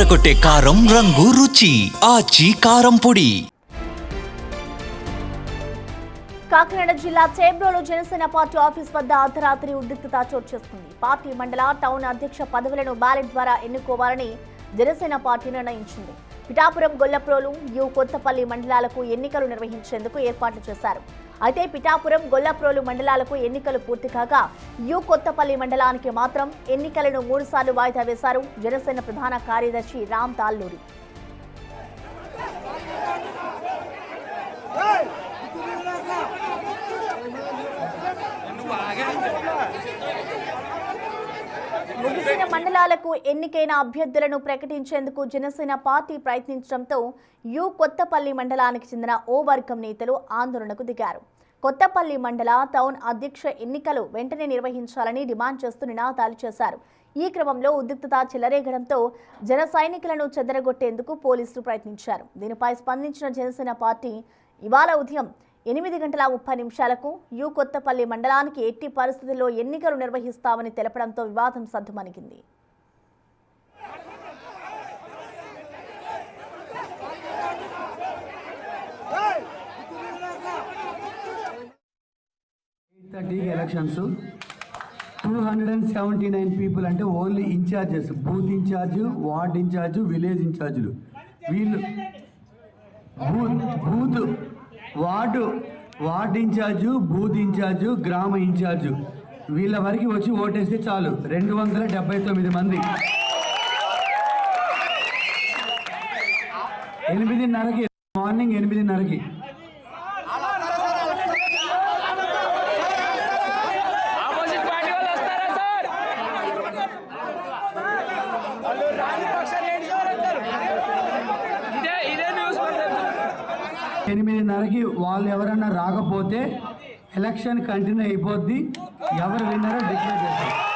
అదరకొట్టే కారం రంగు రుచి ఆచి కారం పొడి. కాకినాడ జిల్లా చేబ్రోలు జనసేన పార్టీ ఆఫీస్ వద్ద అర్ధరాత్రి ఉద్రిక్తత చోటు చేసుకుంది. పార్టీ మండల టౌన్ అధ్యక్ష పదవులను బ్యాలెట్ ద్వారా ఎన్నుకోవాలని జనసేన పార్టీ నిర్ణయించింది. పిఠాపురం, గొల్లప్రోలు, యు కొత్తపల్లి మండలాలకు ఎన్నికలు నిర్వహించేందుకు ఏర్పాట్లు చేశారు. అయితే పిఠాపురం, గొల్లప్రోలు మండలాలకు ఎన్నికలు పూర్తి కాగా యు కొత్తపల్లి మండలానికి మాత్రం ఎన్నికలను 3 సార్లు వాయిదా వేశారు జనసేన ప్రధాన కార్యదర్శి రామ్ తాల్లూరి. ముగిసిన మండలాలకు ఎన్నికైన అభ్యర్థులను ప్రకటించేందుకు జనసేన పార్టీ ప్రయత్నించడంతో యు కొత్తపల్లి మండలానికి చెందిన ఓ వర్గం నేతలు ఆందోళనకు దిగారు. కొత్తపల్లి మండల టౌన్ అధ్యక్ష ఎన్నికలు వెంటనే నిర్వహించాలని డిమాండ్ చేస్తూ నినాదాలు చేశారు. ఈ క్రమంలో ఉద్రిక్తత చెలరేగడంతో జన సైనికులను చెదరగొట్టేందుకు పోలీసులు ప్రయత్నించారు. దీనిపై స్పందించిన జనసేన పార్టీ ఇవాళ ఉదయం 8:30 యు కొత్తపల్లి మండలానికి ఎట్టి పరిస్థితుల్లో ఎన్నికలు నిర్వహిస్తామని తెలపడంతో వివాదం సద్దుమణిగింది. ఎలక్షన్స్ 279 పీపుల్ అంటే only incharges, booth incharge, ward incharge, village ఇన్ఛార్జులు. వీళ్ళు వార్డు ఇన్ఛార్జు, బూత్ ఇన్ఛార్జు, గ్రామ ఇన్ఛార్జు వీళ్ళ వరకు వచ్చి ఓటేస్తే చాలు. 279 మంది 8:30కి మార్నింగ్ 8:30కి వాళ్ళు ఎవరన్నా రాకపోతే ఎలక్షన్ కంటిన్యూ అయిపోద్ది. ఎవరు విన్నారో డిక్లేర్ చేస్తారు.